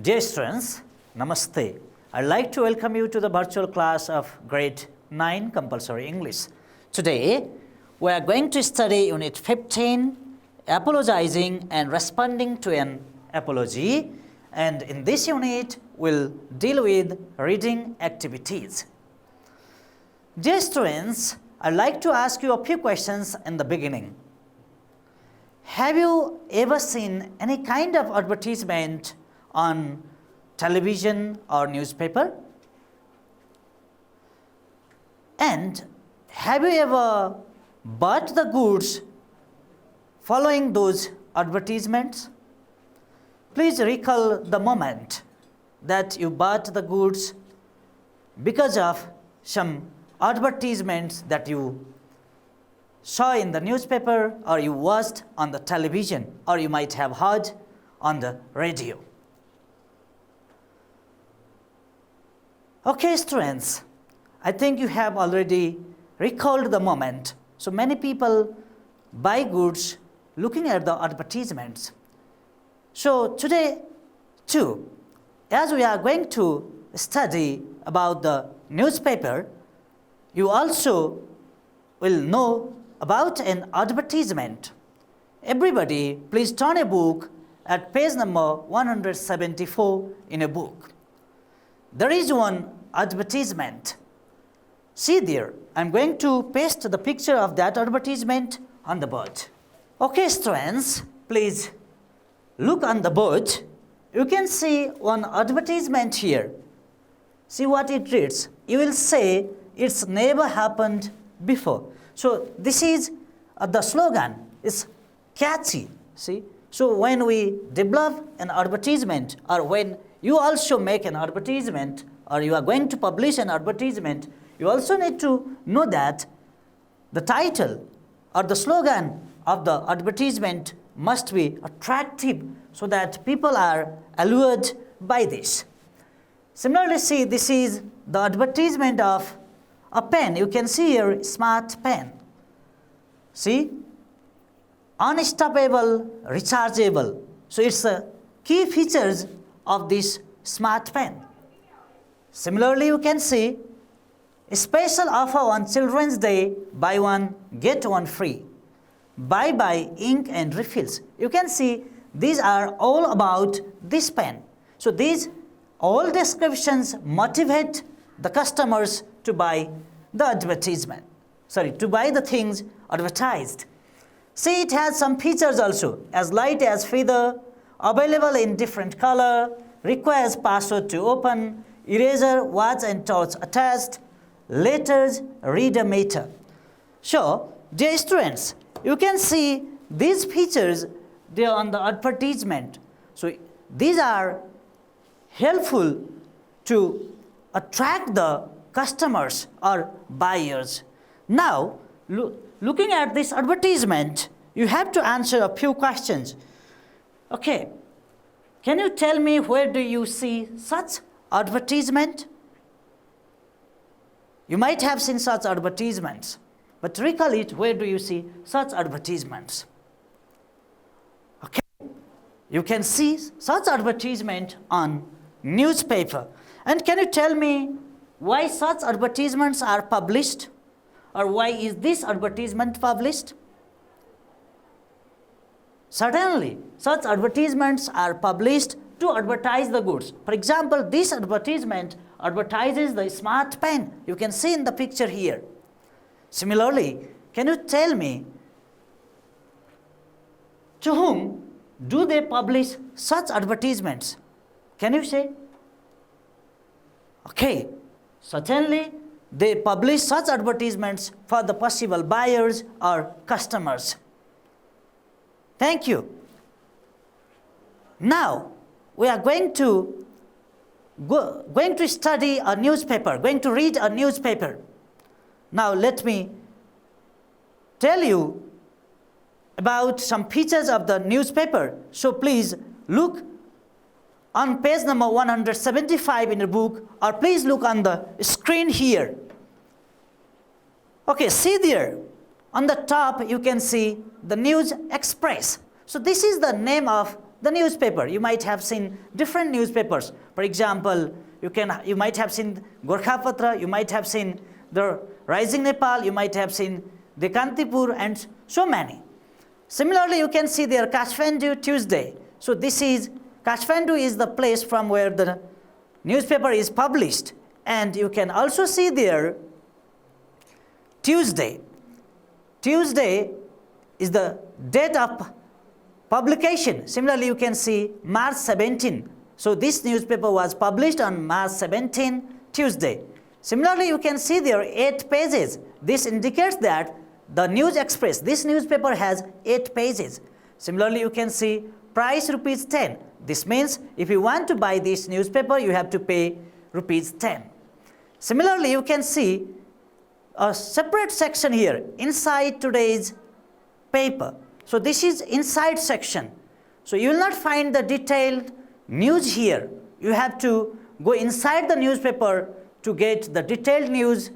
Dear students, Namaste. I'd like to welcome you to the virtual class of Grade 9 Compulsory English. Today, we are going to study Unit 15, Apologizing and Responding to an Apology. And in this unit, we'll deal with reading activities. Dear students, I'd like to ask you a few questions in the beginning. Have you ever seen any kind of advertisement on television or newspaper? And have you ever bought the goods following those advertisements? Please recall the moment that you bought the goods because of some advertisements that you saw in the newspaper, or you watched on the television, or you might have heard on the radio. Okay, students, I think you have already recalled the moment. So many people buy goods looking at the advertisements. So today too, as we are going to study about the newspaper, you also will know about an advertisement. Everybody, please turn a book at page number 174 in a book. There is one advertisement. See there, I'm going to paste the picture of that advertisement on the board. Okay, students, please look on the board. You can see one advertisement here. See what it reads. You will say it's never happened before. So this is the slogan. It's catchy. See. So when we develop an advertisement, or when you also make an advertisement, or you are going to publish an advertisement, you also need to know that the title or the slogan of the advertisement must be attractive so that people are allured by this. Similarly, see, this is the advertisement of a pen. You can see here, smart pen. See, unstoppable, rechargeable. So it's a key features of this smart pen. Similarly, you can see a special offer on Children's Day, buy one, get one free. Buy ink and refills. You can see these are all about this pen. So these all descriptions motivate the customers to buy the advertisement. To buy the things advertised. See, it has some features also, as light as feather, available in different color, requires password to open, eraser, watch and torch attached, letters, reader meter. So, dear students, you can see these features there on the advertisement. So, these are helpful to attract the customers or buyers. Now, looking at this advertisement, you have to answer a few questions. Okay, can you tell me where do you see such advertisement? You might have seen such advertisements, but recall it, where do you see such advertisements? Okay, you can see such advertisement on newspaper. And can you tell me why such advertisements are published? Or why is this advertisement published? Certainly, such advertisements are published to advertise the goods. For example, this advertisement advertises the smart pen. You can see in the picture here. Similarly, can you tell me to whom do they publish such advertisements? Can you say? Okay, certainly they publish such advertisements for the possible buyers or customers. Thank you. Now, we are going to study a newspaper, going to read a newspaper. Now, let me tell you about some features of the newspaper. So, please look on page number 175 in your book, or please look on the screen here. Okay, see there, on the top you can see the News Express. So this is the name of the newspaper. You might have seen different newspapers. For example, you might have seen Gorkhapatra, you might have seen the Rising Nepal, you might have seen Dekantipur, and so many. Similarly, you can see there Kathmandu Tuesday. So this is, Kathmandu is the place from where the newspaper is published. And you can also see there Tuesday. Tuesday is the date of publication. Similarly, you can see March 17. So this newspaper was published on March 17, Tuesday. Similarly, you can see there 8 pages. This indicates that the News Express, this newspaper has 8 pages. Similarly, you can see price rupees 10. This means if you want to buy this newspaper, you have to pay rupees 10. Similarly, you can see a separate section here, inside today's paper. So this is inside section. So you will not find the detailed news here. You have to go inside the newspaper to get the detailed news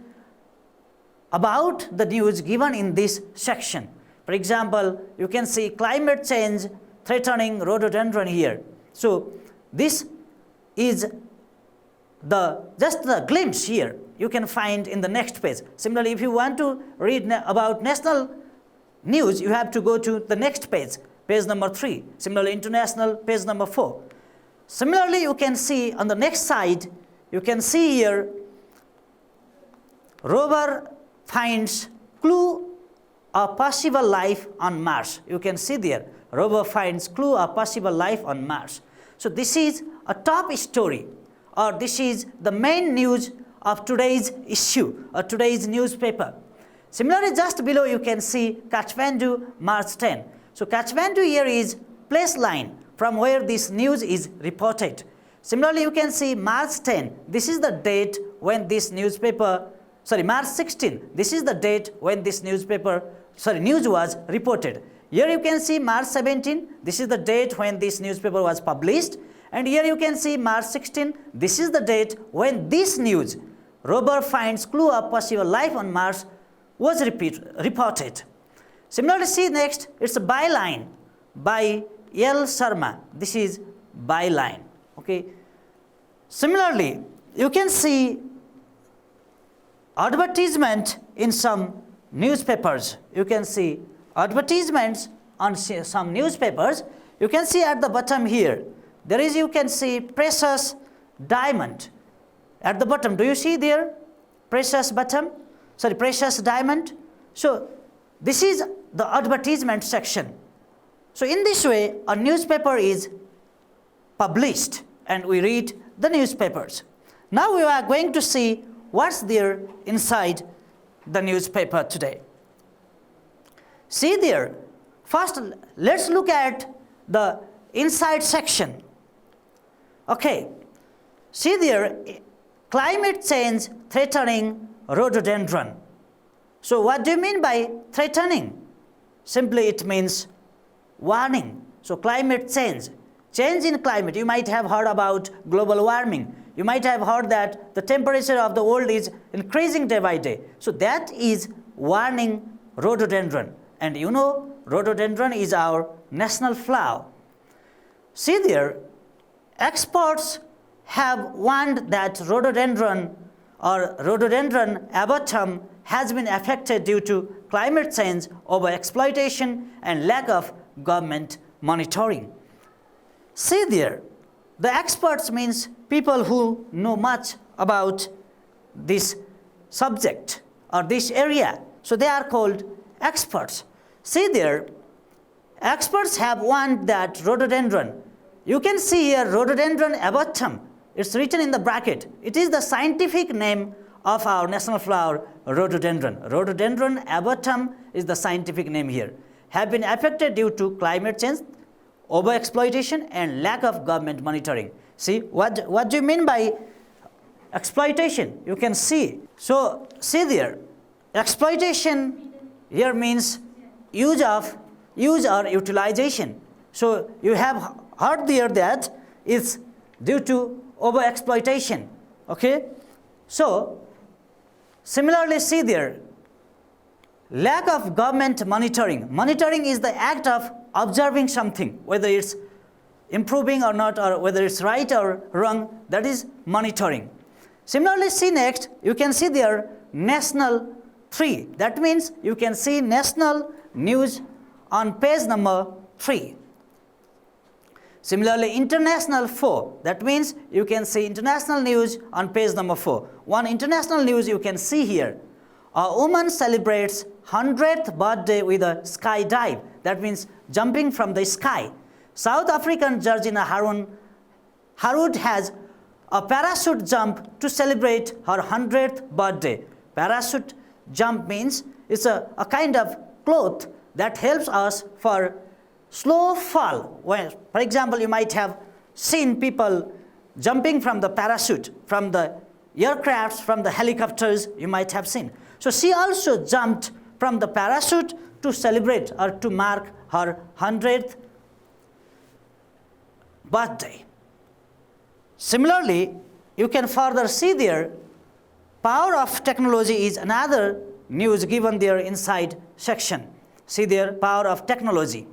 about the news given in this section. For example, you can see climate change threatening rhododendron here. So this is just the glimpse here you can find in the next page. Similarly, if you want to read about national news, you have to go to the next page, page number 3. Similarly, international, page number 4. Similarly, you can see on the next side, you can see here, rover finds clue of possible life on Mars. You can see there, rover finds clue of possible life on Mars. So this is a top story, or this is the main news of today's issue or today's newspaper. Similarly, just below you can see Kathmandu, March 10. So Kathmandu here is place line from where this news is reported. Similarly, you can see March 10. This is the date when this newspaper, March 16. This is the date when this news was reported. Here you can see March 17. This is the date when this newspaper was published. And here you can see March 16. This is the date when this news, rover finds clue of possible life on Mars, was reported. Similarly, see next, it's a byline by L. Sharma. This is byline. Okay. Similarly, you can see advertisement in some newspapers. You can see advertisements on some newspapers. You can see at the bottom here, there is, you can see precious diamond. At the bottom, do you see there? Precious diamond. So this is the advertisement section. So in this way, a newspaper is published and we read the newspapers. Now we are going to see what's there inside the newspaper today. See there, first let's look at the inside section. Okay, see there, climate change threatening rhododendron. So what do you mean by threatening? Simply it means warning. So climate change in climate. You might have heard about global warming. You might have heard that the temperature of the world is increasing day by day. So that is warning rhododendron. And you know, rhododendron is our national flower. See there, experts have warned that rhododendron or rhododendron arboretum has been affected due to climate change, overexploitation, and lack of government monitoring. See there, the experts means people who know much about this subject or this area. So they are called experts. See there, experts have warned that rhododendron, you can see here rhododendron arboretum. It's written in the bracket. It is the scientific name of our national flower, rhododendron. Rhododendron arboretum is the scientific name here. Have been affected due to climate change, overexploitation, and lack of government monitoring. See, what do you mean by exploitation? You can see. So, see there, exploitation here means use or utilization. So, you have heard there that it's due to overexploitation. Okay? So, similarly, see there, lack of government monitoring. Monitoring is the act of observing something, whether it's improving or not, or whether it's right or wrong, that is monitoring. Similarly, see next, you can see there national 3. That means you can see national news on page number 3. Similarly, international 4. That means you can see international news on page number 4. One international news you can see here. A woman celebrates 100th birthday with a skydive. That means jumping from the sky. South African Georgina Harwood has a parachute jump to celebrate her 100th birthday. Parachute jump means it's a kind of cloth that helps us for slow fall. When, for example, you might have seen people jumping from the parachute, from the aircrafts, from the helicopters, you might have seen. So she also jumped from the parachute to celebrate or to mark her 100th birthday. Similarly, you can further see there, power of technology is another news given there inside section. See there, power of technology.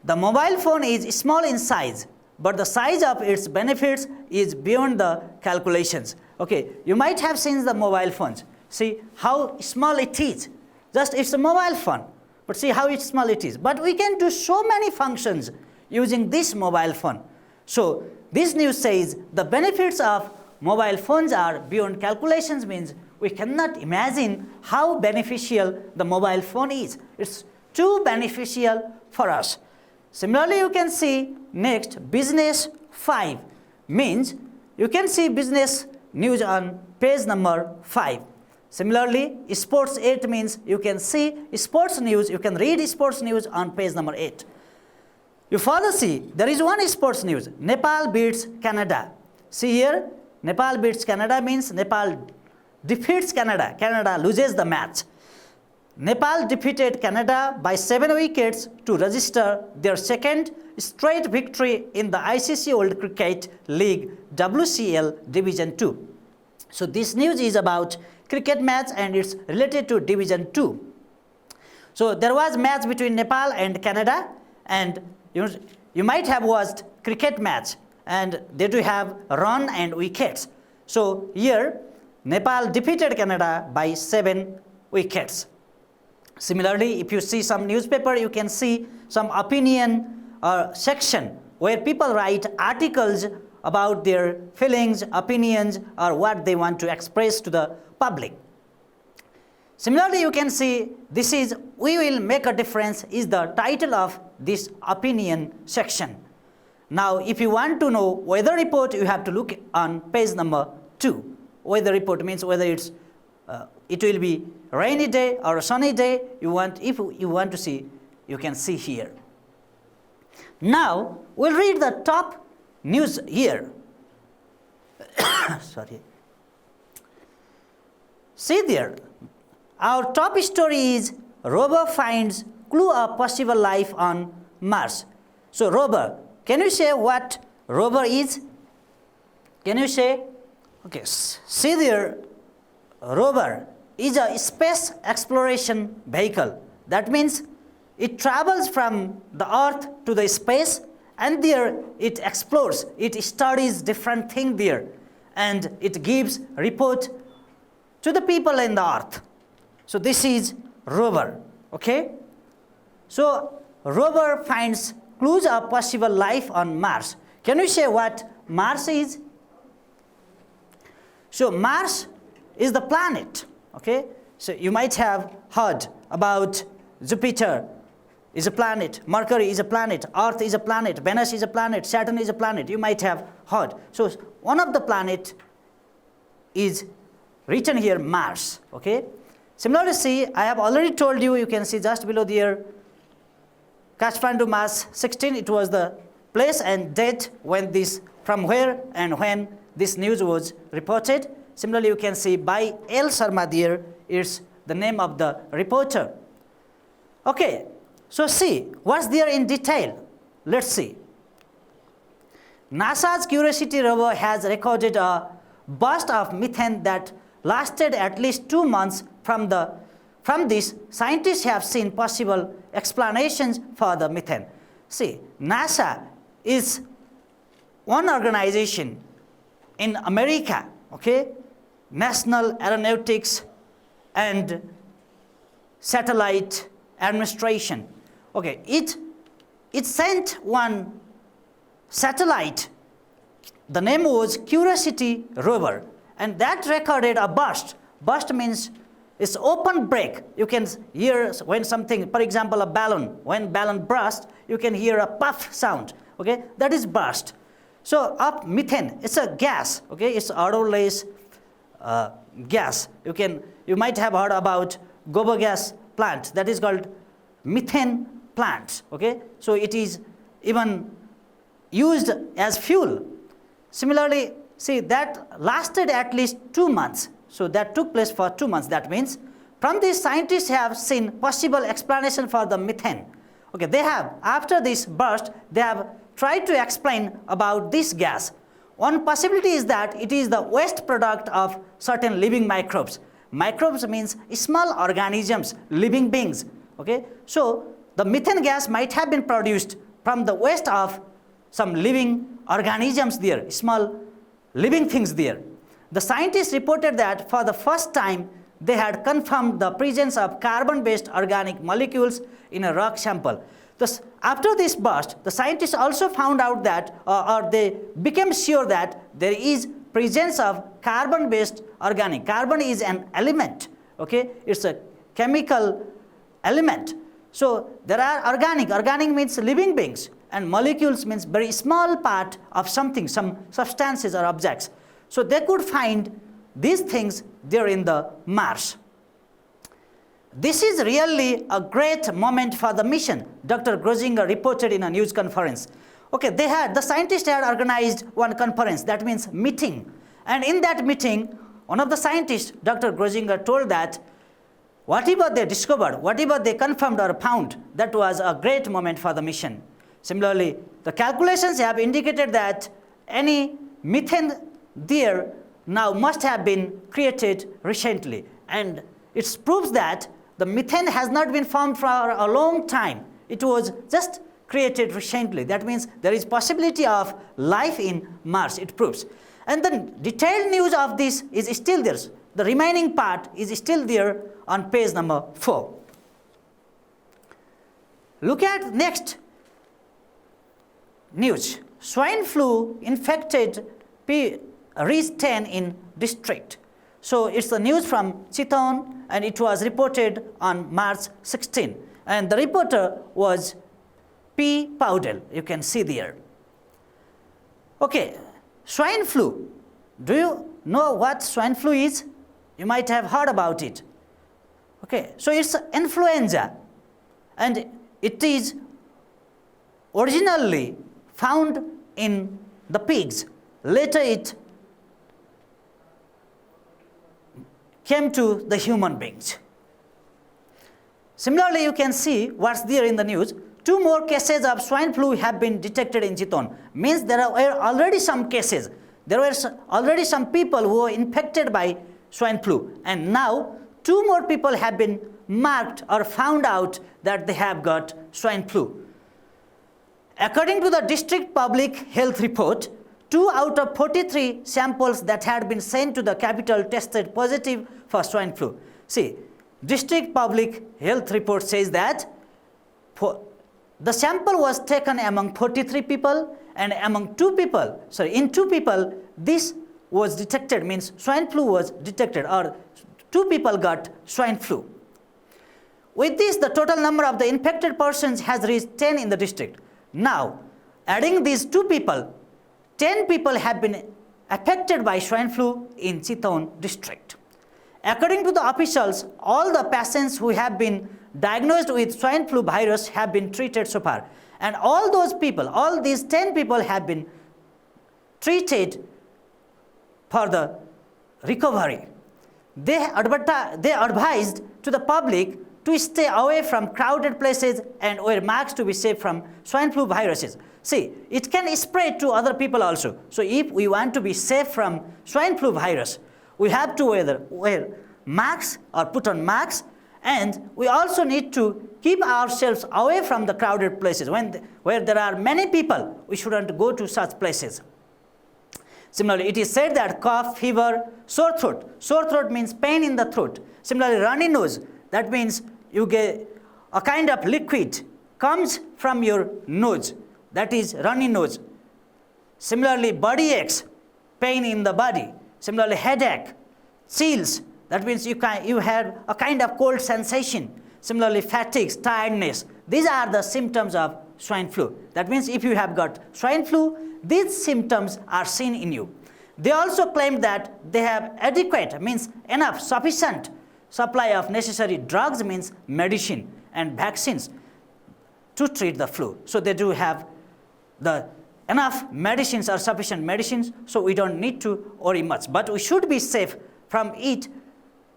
The mobile phone is small in size, but the size of its benefits is beyond the calculations. Okay, you might have seen the mobile phones. See how small it is. Just it's a mobile phone, but see how small it is. But we can do so many functions using this mobile phone. So this news says the benefits of mobile phones are beyond calculations, means we cannot imagine how beneficial the mobile phone is. It's too beneficial for us. Similarly, you can see next business 5 means you can see business news on page number 5. Similarly, sports 8 means you can see sports news, you can read sports news on page number 8. You further see there is one sports news, Nepal beats Canada. See here, Nepal beats Canada means Nepal defeats Canada. Canada loses the match. Nepal defeated Canada by 7 wickets to register their second straight victory in the ICC World Cricket League WCL Division 2. So this news is about cricket match and it's related to Division 2. So there was match between Nepal and Canada, and you might have watched cricket match, and they do have run and wickets. So here Nepal defeated Canada by 7 wickets. Similarly, if you see some newspaper, you can see some opinion section where people write articles about their feelings, opinions, or what they want to express to the public. Similarly, you can see this is "We Will Make a Difference" is the title of this opinion section. Now, if you want to know weather report, you have to look on page number 2. Weather report means whether it's it will be rainy day or a sunny day. If you want to see, you can see here. Now we'll read the top news here. Sorry. See there, our top story is rover finds clue of possible life on Mars. So rover, can you say what rover is? Can you say? Okay, see there, rover is a space exploration vehicle. That means it travels from the Earth to the space, and there it explores, it studies different things there, and it gives report to the people in the Earth. So this is rover. Okay. So rover finds clues of possible life on Mars. Can you say what Mars is? So Mars is the planet. Okay, so you might have heard about Jupiter is a planet, Mercury is a planet, Earth is a planet, Venus is a planet, Saturn is a planet. You might have heard. So one of the planet is written here, Mars. Okay. Similarly, see, I have already told you. You can see just below there, Kathmandu Mars 16. It was the place and date when this, from where and when this news was reported. Similarly, you can see by L. Sharma there is the name of the reporter. Okay, so see what's there in detail. Let's see. NASA's Curiosity rover has recorded a burst of methane that lasted at least 2 months. From this, scientists have seen possible explanations for the methane. See, NASA is one organization in America, okay, National Aeronautics and Satellite Administration. Okay, it sent one satellite. The name was Curiosity rover, and that recorded a burst. Burst means it's open break. You can hear when something, for example, a balloon. When balloon bursts, you can hear a puff sound. Okay, that is burst. So up methane, it's a gas. Okay, it's odorless gas. You might have heard about gobo gas plant. That is called methane plant. Okay, so it is even used as fuel. Similarly, see, that lasted at least 2 months. So that took place for 2 months. That means from this, scientists have seen possible explanation for the methane. Okay, they have, after this burst, they have tried to explain about this gas. One possibility is that it is the waste product of certain living microbes. Microbes means small organisms, living beings. Okay, so the methane gas might have been produced from the waste of some living organisms there, small living things there. The scientists reported that for the first time they had confirmed the presence of carbon-based organic molecules in a rock sample. Thus, after this burst, the scientists also found out that, or they became sure that there is presence of carbon-based organic. Carbon is an element, okay? It's a chemical element. So there are organic. Organic means living beings, and molecules means very small part of something, some substances or objects. So they could find these things there in the Mars. This is really a great moment for the mission, Dr. Grozinger reported in a news conference. Okay, the scientists had organized one conference, that means meeting. And in that meeting, one of the scientists, Dr. Grozinger, told that whatever they discovered, whatever they confirmed or found, that was a great moment for the mission. Similarly, the calculations have indicated that any methane there now must have been created recently. And it proves that the methane has not been formed for a long time. It was just created recently. That means there is possibility of life in Mars, it proves. And the detailed news of this is still there. The remaining part is still there on page number 4. Look at next news. Swine flu infected reached 10 in district. So it's the news from Chiton, and it was reported on March 16. And the reporter was P. Powdell. You can see there. Okay, swine flu. Do you know what swine flu is? You might have heard about it. Okay, so it's influenza, and it is originally found in the pigs. Later it came to the human beings. Similarly, you can see what's there in the news. 2 more cases of swine flu have been detected in Chiton. Means there were already some cases. There were already some people who were infected by swine flu. And now 2 more people have been marked or found out that they have got swine flu. According to the district public health report, 2 out of 43 samples that had been sent to the capital tested positive for swine flu. See, district public health report says that the sample was taken among 43 people, and among 2 people, in 2 people, this was detected, means swine flu was detected, or 2 people got swine flu. With this, the total number of the infected persons has reached 10 in the district. Now, adding these 2 people, 10 people have been affected by swine flu in Chiton district. According to the officials, all the patients who have been diagnosed with swine flu virus have been treated so far. And all those people, all these 10 people have been treated for the recovery. They advised to the public to stay away from crowded places and wear masks to be safe from swine flu viruses. See, it can spread to other people also. So if we want to be safe from swine flu virus, we have to wear masks or put on masks, And we also need to keep ourselves away from the crowded places. Where there are many people, we shouldn't go to such places. Similarly, it is said that cough, fever, sore throat. Sore throat means pain in the throat. Similarly, runny nose, that means you get a kind of liquid comes from your nose. That is runny nose. Similarly, body aches, pain in the body. Similarly, headache, chills, that means you have a kind of cold sensation. Similarly, fatigue, tiredness. These are the symptoms of swine flu. That means if you have got swine flu, these symptoms are seen in you. They also claim that they have adequate, means enough, sufficient supply of necessary drugs, means medicine and vaccines to treat the flu. So they do have the enough medicines or sufficient medicines, so we don't need to worry much. But we should be safe from it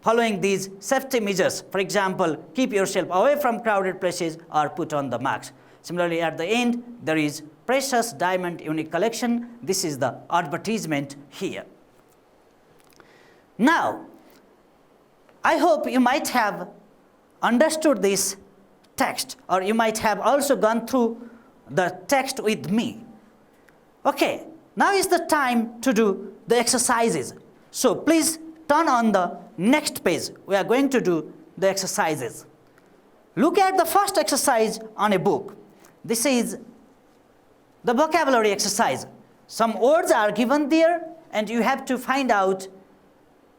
following these safety measures. For example, keep yourself away from crowded places or put on the mask. Similarly, at the end, there is precious diamond unique collection. This is the advertisement here. Now, I hope you might have understood this text, or you might have also gone through the text with me. Okay, now is the time to do the exercises. So please turn on the next page. We are going to do the exercises. Look at the first exercise on a book. This is the vocabulary exercise. Some words are given there, and you have to find out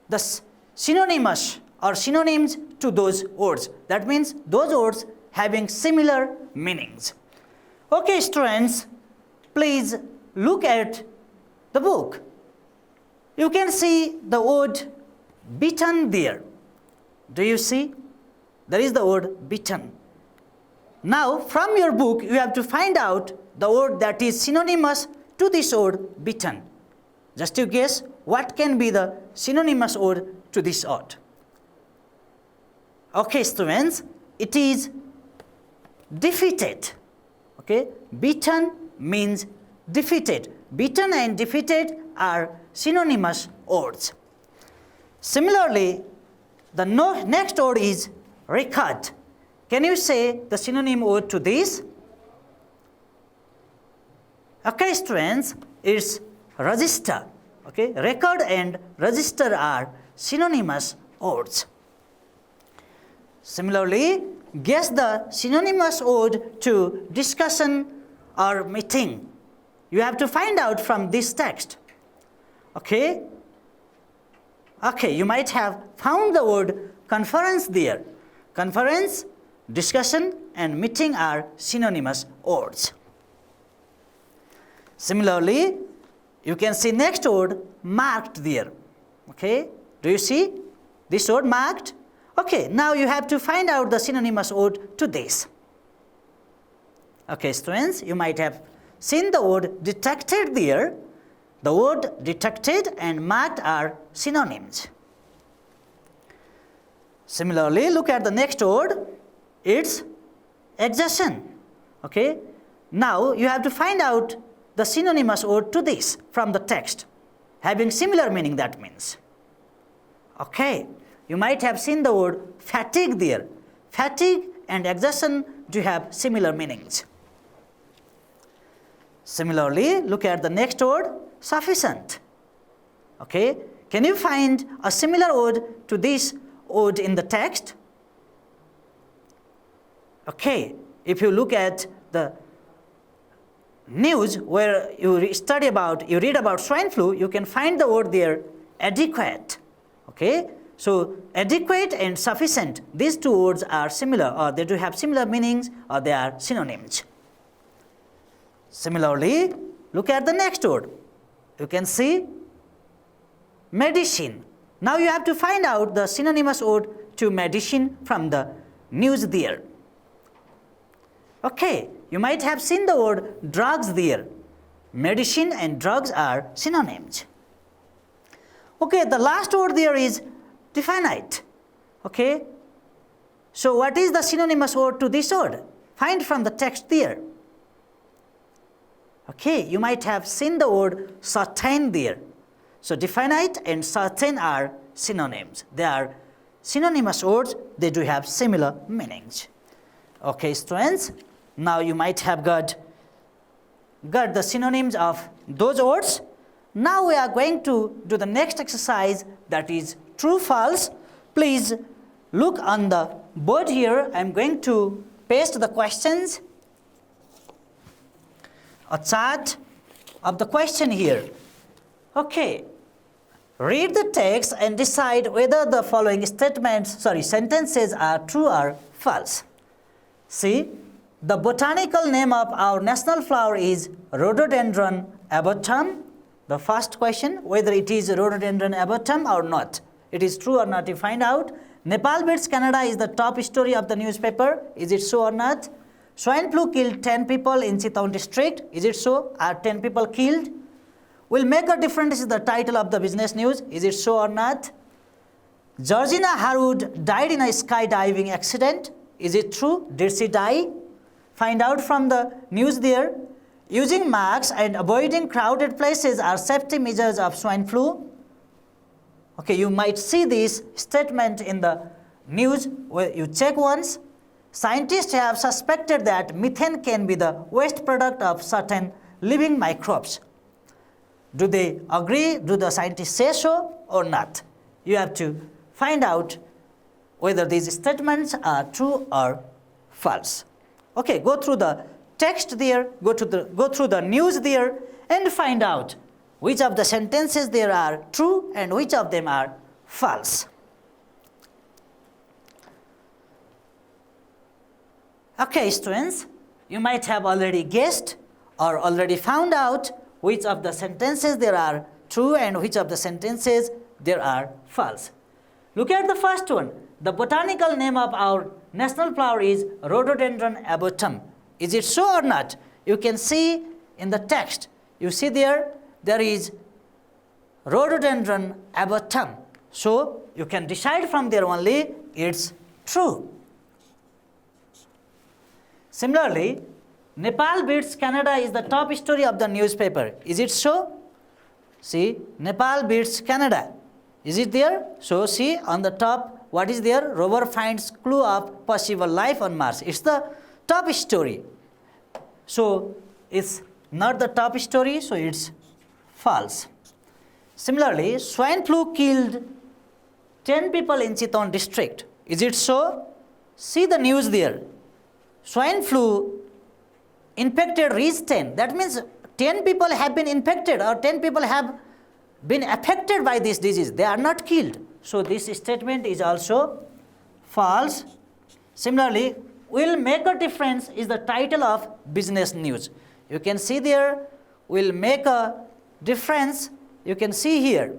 the synonymous or synonyms to those words. That means those words having similar meanings. Okay, students, please look at the book. You can see the word beaten there. Do you see? There is the word beaten. Now, from your book, you have to find out the word that is synonymous to this word beaten. Just to guess what can be the synonymous word to this word. Okay, students, it is defeated. Okay, beaten means defeated. Beaten and defeated are synonymous words. Similarly, the next word is record. Can you say the synonym word to this? Okay, students, it's register. Okay, record and register are synonymous words. Similarly, guess the synonymous word to discussion or meeting. You have to find out from this text. Okay? Okay, you might have found the word conference there. Conference, discussion, and meeting are synonymous words. Similarly, you can see next word marked there. Okay? Do you see this word marked? Okay, now you have to find out the synonymous word to this. Okay, students, you might have seen the word detected there. The word detected and marked are synonyms. Similarly, look at the next word. It's exertion. Okay, now you have to find out the synonymous word to this from the text, having similar meaning, that means. Okay, you might have seen the word fatigue there. Fatigue and exertion do have similar meanings. Similarly, look at the next word, sufficient. Okay, can you find a similar word to this word in the text? Okay, if you look at the news where you read about swine flu, you can find the word there, adequate. Okay, so adequate and sufficient, these two words are similar, or they do have similar meanings, or they are synonyms. Similarly, look at the next word. You can see medicine. Now you have to find out the synonymous word to medicine from the news there. Okay, you might have seen the word drugs there. Medicine and drugs are synonyms. Okay, the last word there is definite. Okay, so what is the synonymous word to this word? Find from the text there. Okay, you might have seen the word certain there. So definite and certain are synonyms. They are synonymous words, they do have similar meanings. Okay, students, now you might have got the synonyms of those words. Now we are going to do the next exercise, that is true false. Please look on the board here. I am going to paste the questions, a chart of the question here. Okay, read the text and decide whether the following sentences are true or false. See, the botanical name of our national flower is Rhododendron arboretum. The first question, whether it is Rhododendron arboretum or not. It is true or not, you find out. Nepal beats Canada is the top story of the newspaper. Is it so or not? Swine flu killed 10 people in Chittagong district. Is it so? Are 10 people killed? Will make a difference is the title of the business news. Is it so or not? Georgina Harwood died in a skydiving accident. Is it true? Did she die? Find out from the news there. Using masks and avoiding crowded places are safety measures of swine flu. Okay, you might see this statement in the news where you check once. Scientists have suspected that methane can be the waste product of certain living microbes. Do they agree? Do the scientists say so or not? You have to find out whether these statements are true or false. Okay, go through the text there, go through the news there, and find out which of the sentences there are true and which of them are false. Okay, students, you might have already guessed or already found out which of the sentences there are true and which of the sentences there are false. Look at the first one. The botanical name of our national flower is Rhododendron arboretum. Is it so or not? You can see in the text. You see there is Rhododendron arboretum. So you can decide from there only it's true. Similarly, Nepal beats Canada is the top story of the newspaper. Is it so? See, Nepal beats Canada. Is it there? So see on the top, what is there? Rover finds clue of possible life on Mars. It's the top story. So it's not the top story, so it's false. Similarly, swine flu killed 10 people in Chittagong district. Is it so? See the news there. Swine flu infected reached 10. That means 10 people have been infected or 10 people have been affected by this disease. They are not killed. So this statement is also false. Similarly, will make a difference is the title of business news. You can see there, will make a difference. You can see here,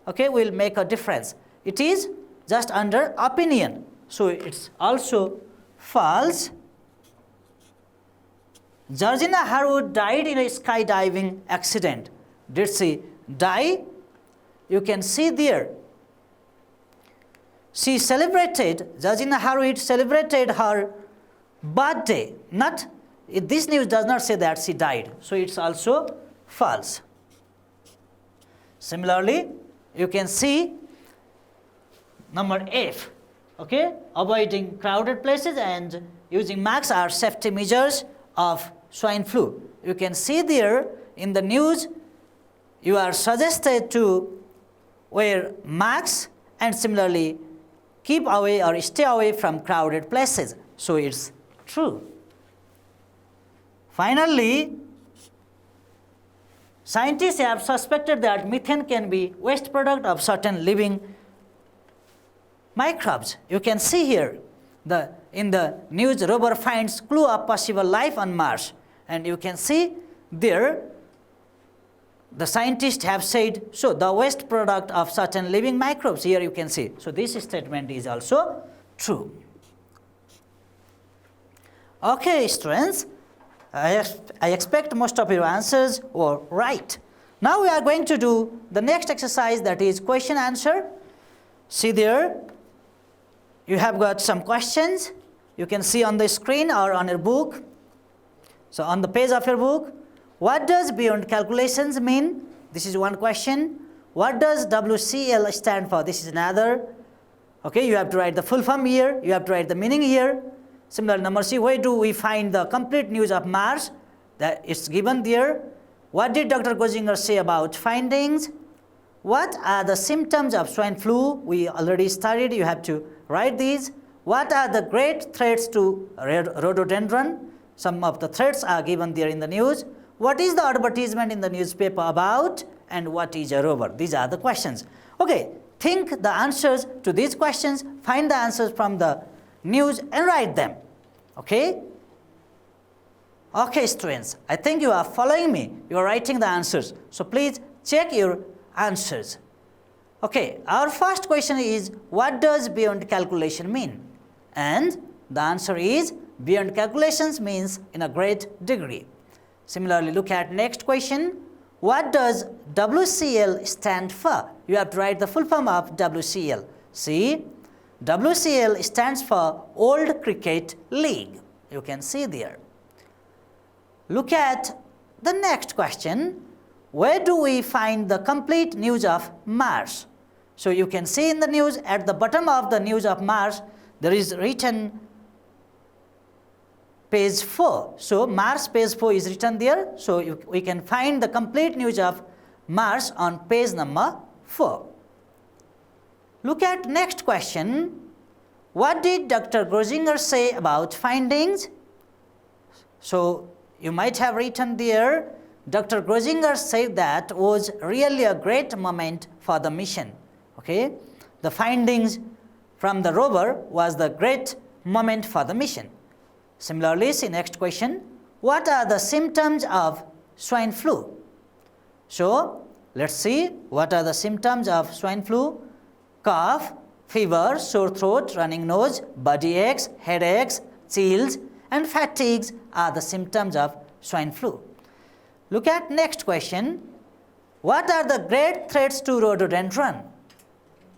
okay, will make a difference. It is just under opinion. So it's also false. Georgina Harwood died in a skydiving accident. Did she die? You can see there. She celebrated, Georgina Harwood celebrated her birthday. Not, this news does not say that she died. So it's also false. Similarly, you can see number F. Okay, avoiding crowded places and using masks are safety measures of swine flu. You can see there in the news, you are suggested to wear masks and similarly keep away or stay away from crowded places. So it's true. Finally, scientists have suspected that methane can be waste product of certain living microbes. You can see here in the news, rover finds clue of possible life on Mars. And you can see there, the scientists have said, so the waste product of certain living microbes, here you can see. So this statement is also true. Okay, students, I expect most of your answers were right. Now we are going to do the next exercise, that is question answer. See there, you have got some questions. You can see on the screen or on your book. So on the page of your book, what does beyond calculations mean? This is one question. What does WCL stand for? This is another. Okay, you have to write the full form here, you have to write the meaning here. Similar number C, where do we find the complete news of Mars? That is given there. What did Dr. Gozinger say about findings? What are the symptoms of swine flu? We already studied, you have to write these. What are the great threats to rhododendron? Some of the threats are given there in the news. What is the advertisement in the newspaper about? And what is a rover? These are the questions. Okay, think the answers to these questions, find the answers from the news and write them. Okay? Okay, students, I think you are following me. You are writing the answers. So please check your answers. Okay, our first question is, what does beyond calculation mean? And the answer is, beyond calculations means in a great degree. Similarly, look at next question. What does WCL stand for? You have to write the full form of WCL. See, WCL stands for World Cricket League. You can see there. Look at the next question. Where do we find the complete news of Mars? So you can see in the news, at the bottom of the news of Mars, there is written page 4. So Mars page 4 is written there. So we can find the complete news of Mars on page number 4. Look at next question. What did Dr. Gozinger say about findings? So you might have written there, Dr. Gozinger said that was really a great moment for the mission. Okay, the findings from the rover was the great moment for the mission. Similarly, see next question. What are the symptoms of swine flu? So let's see what are the symptoms of swine flu. Cough, fever, sore throat, running nose, body aches, headaches, chills and fatigues are the symptoms of swine flu. Look at next question. What are the great threats to rhododendron?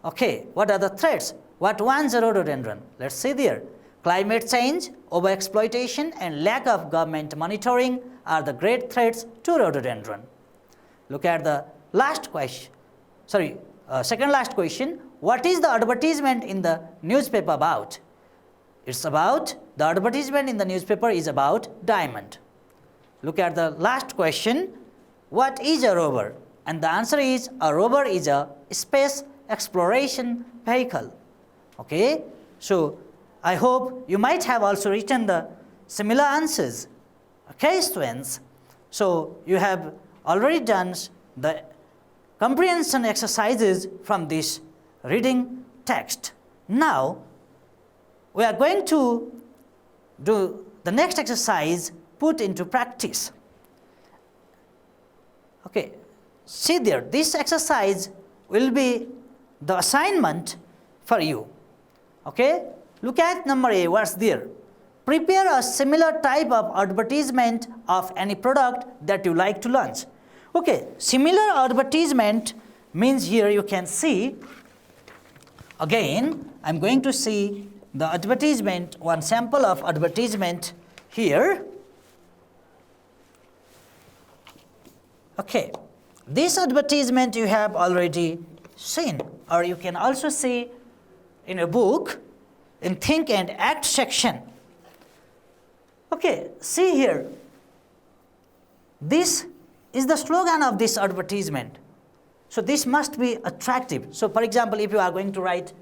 Okay, what are the threats? What ones are rhododendron? Let's see there. Climate change, overexploitation and lack of government monitoring are the great threats to rhododendron. Look at the last question. Second last question. What is the advertisement in the newspaper about? It's about, the advertisement in the newspaper is about diamond. Look at the last question. What is a rover? And the answer is, a rover is a space exploration vehicle. Okay, so I hope you might have also written the similar answers. Okay, students, so you have already done the comprehension exercises from this reading text. Now we are going to do the next exercise, put into practice. Okay, see there, this exercise will be the assignment for you. Okay, look at number A, what's there? Prepare a similar type of advertisement of any product that you like to launch. Okay, similar advertisement means here you can see, again, I'm going to see the advertisement, one sample of advertisement here. Okay, this advertisement you have already seen, or you can also see in a book in Think and Act section. Okay, see here, this is the slogan of this advertisement. So this must be attractive. So for example, if you are going to write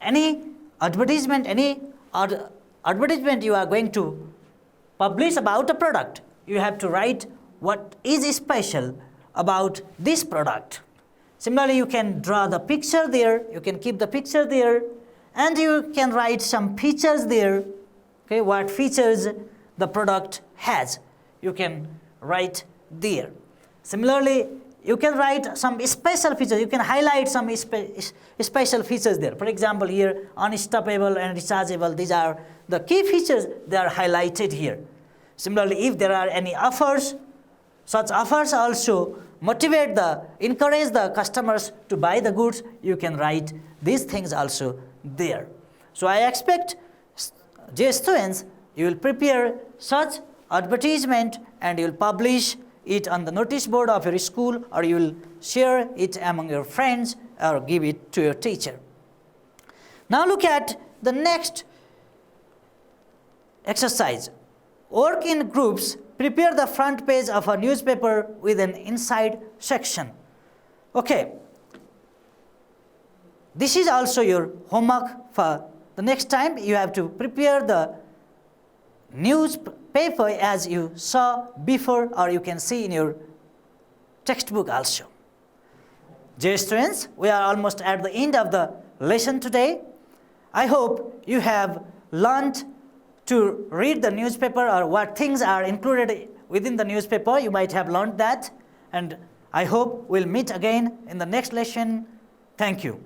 any advertisement, advertisement you are going to publish about a product, you have to write what is special about this product. Similarly, you can draw the picture there, you can keep the picture there, and you can write some features there. Okay, what features the product has, you can write there. Similarly, you can write some special features, you can highlight some special features there. For example, here, unstoppable and rechargeable, these are the key features, they are highlighted here. Similarly, if there are any offers, such offers also encourage the customers to buy the goods, you can write these things also there. So I expect, dear students, you will prepare such advertisement and you will publish it on the notice board of your school, or you will share it among your friends or give it to your teacher. Now look at the next exercise. Work in groups. Prepare the front page of a newspaper with an inside section. Okay. This is also your homework for the next time. You have to prepare the newspaper as you saw before, or you can see in your textbook also. Dear students, we are almost at the end of the lesson today. I hope you have learned to read the newspaper, or what things are included within the newspaper. You might have learned that, and I hope we'll meet again in the next lesson. Thank you.